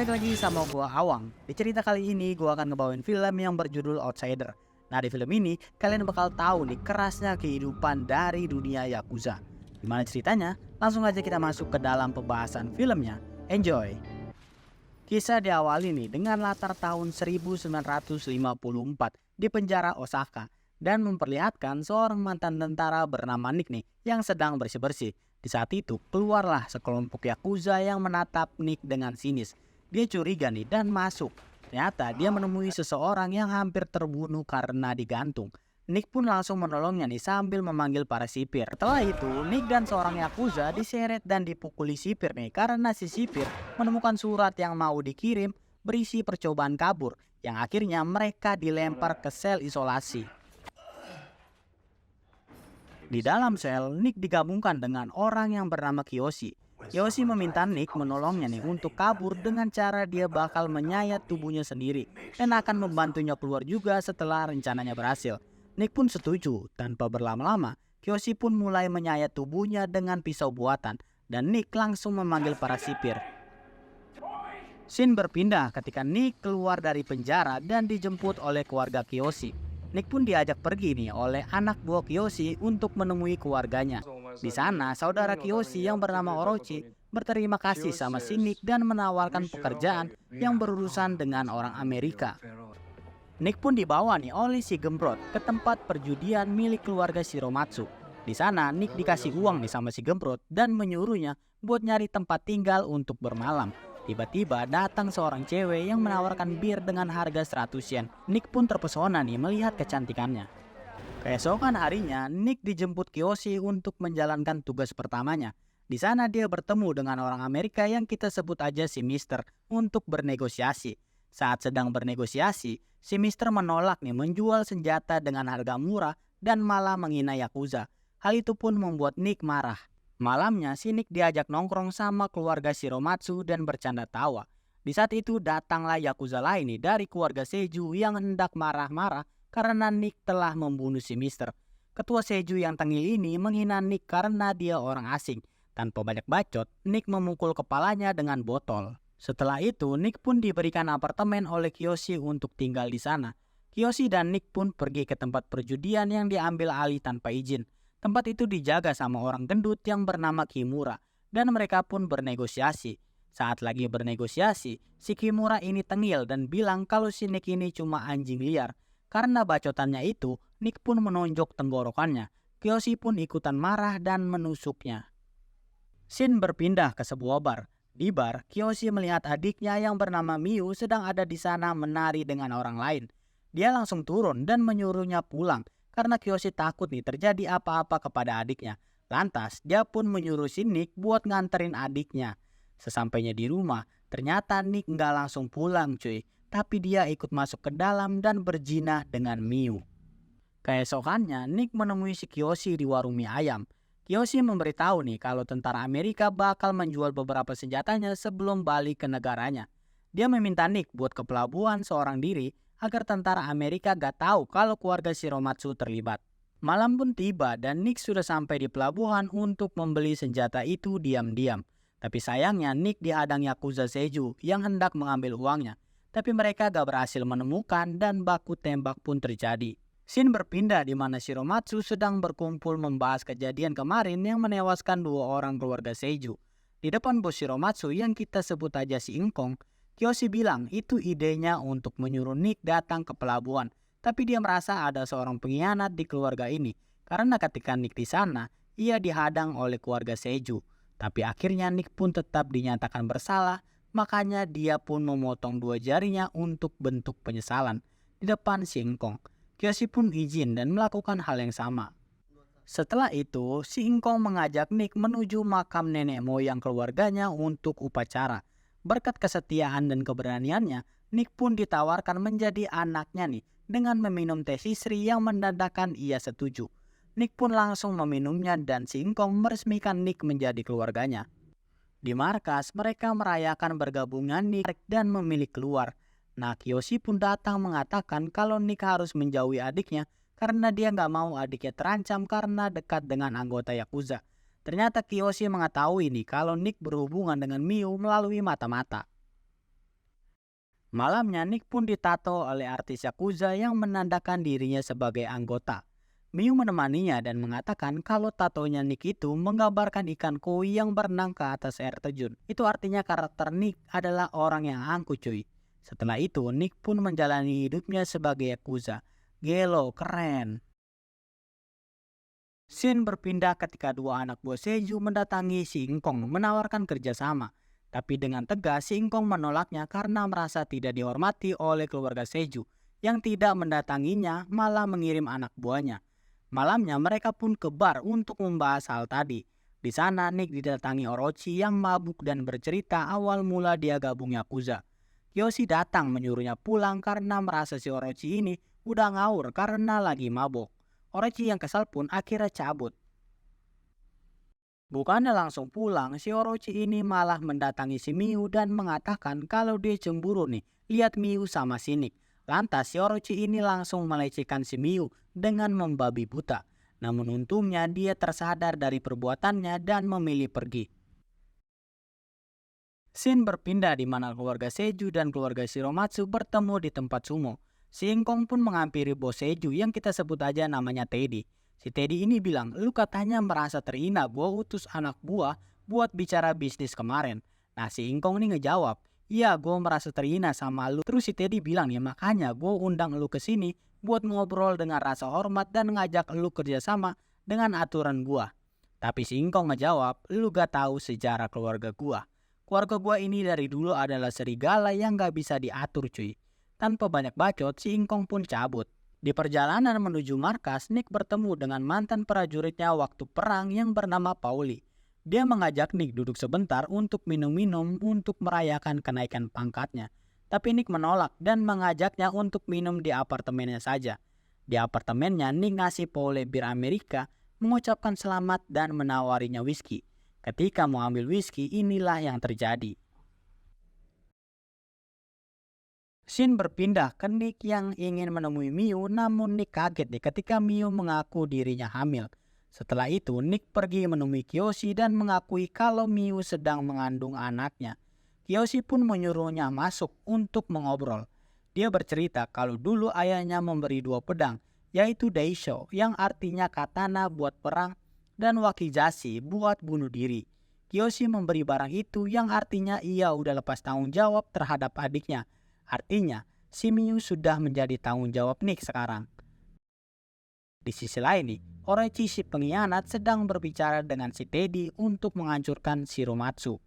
Balik lagi sama gua Awang. Di cerita kali ini gua akan ngebawain film yang berjudul Outsider. Nah, di film ini kalian bakal tahu nih kerasnya kehidupan dari dunia Yakuza. Gimana ceritanya? Langsung aja kita masuk ke dalam pembahasan filmnya. Enjoy! Kisah diawali nih dengan latar tahun 1954 di penjara Osaka dan memperlihatkan seorang mantan tentara bernama Nick nih yang sedang bersih-bersih. Di saat itu keluarlah sekelompok Yakuza yang menatap Nick dengan sinis. Dia curiga nih dan masuk. Ternyata dia menemui seseorang yang hampir terbunuh karena digantung. Nick pun langsung menolongnya nih sambil memanggil para sipir. Setelah itu, Nick dan seorang Yakuza diseret dan dipukuli sipir nih karena si sipir menemukan surat yang mau dikirim berisi percobaan kabur yang akhirnya mereka dilempar ke sel isolasi. Di dalam sel, Nick digabungkan dengan orang yang bernama Kiyoshi. Kiyoshi meminta Nick menolongnya nih untuk kabur dengan cara dia bakal menyayat tubuhnya sendiri dan akan membantunya keluar juga setelah rencananya berhasil. Nick pun setuju. Tanpa berlama-lama, Kiyoshi pun mulai menyayat tubuhnya dengan pisau buatan dan Nick langsung memanggil para sipir. Scene berpindah ketika Nick keluar dari penjara dan dijemput oleh keluarga Kiyoshi. Nick pun diajak pergi nih oleh anak buah Kiyoshi untuk menemui keluarganya. Di sana, saudara Kiyoshi yang bernama Orochi berterima kasih sama si Nick dan menawarkan pekerjaan yang berurusan dengan orang Amerika. Nick pun dibawa nih oleh si Gemprot ke tempat perjudian milik keluarga Shiromatsu. Di sana, Nick dikasih uang nih sama si Gemprot dan menyuruhnya buat nyari tempat tinggal untuk bermalam. Tiba-tiba datang seorang cewek yang menawarkan bir dengan harga 100 yen. Nick pun terpesona nih melihat kecantikannya. Keesokan harinya, Nick dijemput Kiyoshi untuk menjalankan tugas pertamanya. Di sana dia bertemu dengan orang Amerika yang kita sebut aja si Mister untuk bernegosiasi. Saat sedang bernegosiasi, si Mister menolak nih menjual senjata dengan harga murah dan malah menghina Yakuza. Hal itu pun membuat Nick marah. Malamnya, si Nick diajak nongkrong sama keluarga Shiromatsu dan bercanda tawa. Di saat itu datanglah Yakuza lain nih dari keluarga Seiju yang hendak marah-marah karena Nick telah membunuh si Mister. Ketua Seiju yang tengil ini menghina Nick karena dia orang asing. Tanpa banyak bacot, Nick memukul kepalanya dengan botol. Setelah itu, Nick pun diberikan apartemen oleh Kiyoshi untuk tinggal di sana. Kiyoshi dan Nick pun pergi ke tempat perjudian yang diambil alih tanpa izin. Tempat itu dijaga sama orang gendut yang bernama Kimura, dan mereka pun bernegosiasi. Saat lagi bernegosiasi, si Kimura ini tengil dan bilang kalau si Nick ini cuma anjing liar. Karena bacotannya itu, Nick pun menonjok tenggorokannya. Kiyoshi pun ikutan marah dan menusuknya. Scene berpindah ke sebuah bar. Di bar, Kiyoshi melihat adiknya yang bernama Miu sedang ada di sana menari dengan orang lain. Dia langsung turun dan menyuruhnya pulang karena Kiyoshi takut nih terjadi apa-apa kepada adiknya. Lantas, dia pun menyuruh si Nick buat nganterin adiknya. Sesampainya di rumah, ternyata Nick nggak langsung pulang cuy. Tapi dia ikut masuk ke dalam dan berzina dengan Miu. Keesokannya, Nick menemui si Kiyoshi di warung mie ayam. Kiyoshi memberitahu nih kalau tentara Amerika bakal menjual beberapa senjatanya sebelum balik ke negaranya. Dia meminta Nick buat ke pelabuhan seorang diri agar tentara Amerika gak tahu kalau keluarga Shiromatsu terlibat. Malam pun tiba dan Nick sudah sampai di pelabuhan untuk membeli senjata itu diam-diam. Tapi sayangnya Nick dihadang Yakuza Seiju yang hendak mengambil uangnya. Tapi mereka gak berhasil menemukan dan baku tembak pun terjadi. Scene berpindah di mana Shiromatsu sedang berkumpul membahas kejadian kemarin yang menewaskan 2 orang keluarga Seiju. Di depan bos Shiromatsu yang kita sebut aja si Ingkong, Kiyoshi bilang itu idenya untuk menyuruh Nick datang ke pelabuhan. Tapi dia merasa ada seorang pengkhianat di keluarga ini. Karena ketika Nick di sana, ia dihadang oleh keluarga Seiju. Tapi akhirnya Nick pun tetap dinyatakan bersalah. Makanya dia pun memotong 2 jarinya untuk bentuk penyesalan di depan si Ingkong. Kiyoshi pun izin dan melakukan hal yang sama. Setelah itu, si Ingkong mengajak Nick menuju makam nenek moyang keluarganya untuk upacara. Berkat kesetiaan dan keberaniannya, Nick pun ditawarkan menjadi anaknya nih dengan meminum teh sisri yang menandakan ia setuju. Nick pun langsung meminumnya dan si Ingkong meresmikan Nick menjadi keluarganya. Di markas, mereka merayakan bergabungnya Nick dan memilih keluar. Nah, Kiyoshi pun datang mengatakan kalau Nick harus menjauhi adiknya karena dia nggak mau adiknya terancam karena dekat dengan anggota Yakuza. Ternyata Kiyoshi mengetahui nih kalau Nick berhubungan dengan Miu melalui mata-mata. Malamnya Nick pun ditato oleh artis Yakuza yang menandakan dirinya sebagai anggota. Miu menemaninya dan mengatakan kalau tatonya Nick itu menggambarkan ikan koi yang berenang ke atas air terjun. Itu artinya karakter Nick adalah orang yang angkuh cuy. Setelah itu Nick pun menjalani hidupnya sebagai Yakuza. Gelo, keren. Scene berpindah ketika dua anak buah Seju mendatangi si Ingkong menawarkan kerjasama. Tapi dengan tegas si Ingkong menolaknya karena merasa tidak dihormati oleh keluarga Seju yang tidak mendatanginya malah mengirim anak buahnya. Malamnya mereka pun ke bar untuk membahas hal tadi. Di sana Nick didatangi Orochi yang mabuk dan bercerita awal mula dia gabung Yakuza. Yoshi datang menyuruhnya pulang karena merasa si Orochi ini udah ngawur karena lagi mabuk. Orochi yang kesal pun akhirnya cabut. Bukannya langsung pulang, si Orochi ini malah mendatangi si Miu dan mengatakan kalau dia cemburu nih, lihat Miu sama si Nick. Lantas si Orochi ini langsung melecehkan si Miu dengan membabi buta. Namun untungnya dia tersadar dari perbuatannya dan memilih pergi. Scene berpindah di mana keluarga Seju dan keluarga Shiromatsu bertemu di tempat sumo. Si Ingkong pun menghampiri bos Seju yang kita sebut aja namanya Teddy. Si Teddy ini bilang, lu katanya merasa terhina gua utus anak buah buat bicara bisnis kemarin. Nah si Ingkong ini ngejawab, iya gua merasa terhina sama lu. Terus si Teddy bilang, ya makanya gua undang lu ke sini buat ngobrol dengan rasa hormat dan ngajak lu kerjasama dengan aturan gua. Tapi si Ingkong ngejawab, lu gak tahu sejarah keluarga gua. Keluarga gua ini dari dulu adalah serigala yang gak bisa diatur cuy. Tanpa banyak bacot, si Ingkong pun cabut. Di perjalanan menuju markas, Nick bertemu dengan mantan prajuritnya waktu perang yang bernama Pauli. Dia mengajak Nick duduk sebentar untuk minum-minum untuk merayakan kenaikan pangkatnya. Tapi Nick menolak dan mengajaknya untuk minum di apartemennya saja. Di apartemennya, Nick ngasih Pauli bir Amerika, mengucapkan selamat dan menawarinya whisky. Ketika mau ambil whisky, inilah yang terjadi. Shin berpindah ke Nick yang ingin menemui Miu, namun Nick kaget nih ketika Miu mengaku dirinya hamil. Setelah itu, Nick pergi menemui Kiyoshi dan mengakui kalau Miu sedang mengandung anaknya. Kiyoshi pun menyuruhnya masuk untuk mengobrol. Dia bercerita kalau dulu ayahnya memberi dua pedang, yaitu Daisho yang artinya katana buat perang dan Wakizashi buat bunuh diri. Kiyoshi memberi barang itu yang artinya ia udah lepas tanggung jawab terhadap adiknya. Artinya, si Miu sudah menjadi tanggung jawab Nick sekarang. Di sisi lain nih, Orochi si pengkhianat sedang berbicara dengan si Teddy untuk menghancurkan Shiromatsu.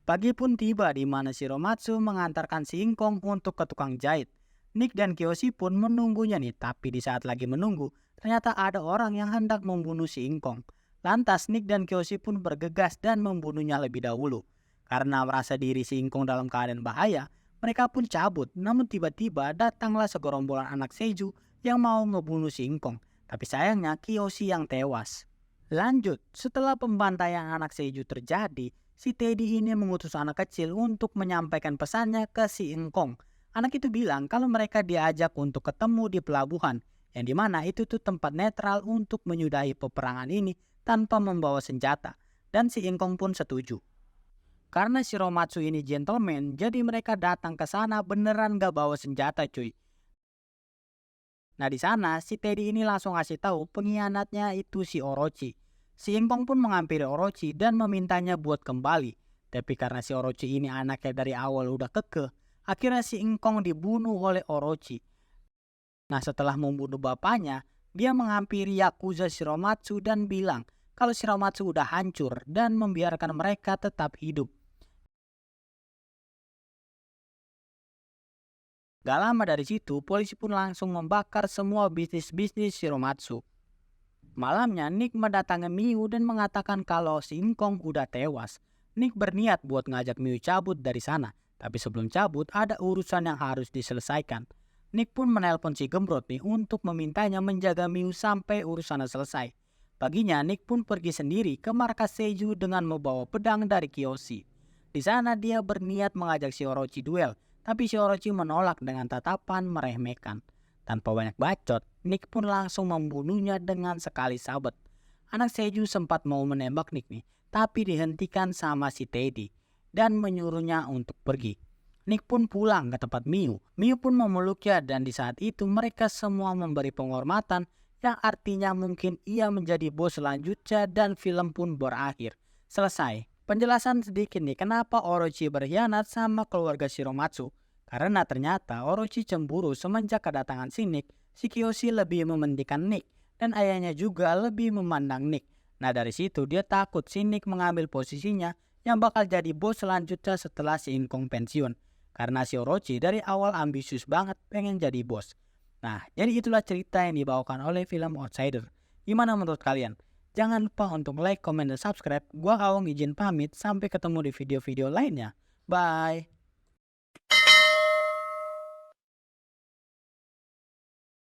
Pagi pun tiba di mana Shiromatsu mengantarkan si Ingkong untuk ke tukang jahit. Nick dan Kiyoshi pun menunggunya nih, tapi di saat lagi menunggu, ternyata ada orang yang hendak membunuh si Ingkong. Lantas Nick dan Kiyoshi pun bergegas dan membunuhnya lebih dahulu. Karena merasa diri si Ingkong dalam keadaan bahaya, mereka pun cabut. Namun tiba-tiba datanglah segerombolan anak Seju yang mau ngebunuh si Ingkong. Tapi sayangnya Kiyoshi yang tewas. Lanjut, setelah pembantaian anak Seju terjadi, si Teddy ini mengutus anak kecil untuk menyampaikan pesannya ke si Ingkong. Anak itu bilang kalau mereka diajak untuk ketemu di pelabuhan, yang dimana itu tuh tempat netral untuk menyudahi peperangan ini tanpa membawa senjata. Dan si Ingkong pun setuju. Karena Shiromatsu ini gentleman, jadi mereka datang ke sana beneran gak bawa senjata cuy. Nah di sana si Teddy ini langsung ngasih tahu pengkhianatnya itu si Orochi. Si Ingkong pun menghampiri Orochi dan memintanya buat kembali. Tapi karena si Orochi ini anaknya dari awal udah kekeh, akhirnya si Ingkong dibunuh oleh Orochi. Nah setelah membunuh bapaknya, dia menghampiri Yakuza Shiromatsu dan bilang kalau Shiromatsu udah hancur dan membiarkan mereka tetap hidup. Gak lama dari situ, polisi pun langsung membakar semua bisnis-bisnis Shiromatsu. Malamnya, Nick mendatangi Miu dan mengatakan kalau si Ingkong udah tewas. Nick berniat buat ngajak Miu cabut dari sana, tapi sebelum cabut ada urusan yang harus diselesaikan. Nick pun menelpon si Gembrot nih untuk memintanya menjaga Miu sampai urusannya selesai. Paginya, Nick pun pergi sendiri ke markas Seiju dengan membawa pedang dari Kiyoshi. Di sana dia berniat mengajak si Orochi duel, tapi si Orochi menolak dengan tatapan meremehkan. Tanpa banyak bacot, Nick pun langsung membunuhnya dengan sekali sabet. Anak Seiju sempat mau menembak Nick nih, tapi dihentikan sama si Teddy dan menyuruhnya untuk pergi. Nick pun pulang ke tempat Miu. Miu pun memeluknya dan di saat itu mereka semua memberi penghormatan yang artinya mungkin ia menjadi bos selanjutnya dan film pun berakhir. Selesai. Penjelasan sedikit nih kenapa Orochi berkhianat sama keluarga Shiromatsu. Karena ternyata Orochi cemburu semenjak kedatangan si Nick. Si Kiyoshi lebih mementingkan Nick dan ayahnya juga lebih memandang Nick. Nah dari situ dia takut si Nick mengambil posisinya yang bakal jadi bos selanjutnya setelah si Inkong pensiun. Karena si Orochi dari awal ambisius banget pengen jadi bos. Nah, jadi itulah cerita yang dibawakan oleh film Outsider. Gimana menurut kalian? Jangan lupa untuk like, comment, dan subscribe. Gua Awang izin pamit, sampai ketemu di video-video lainnya. Bye!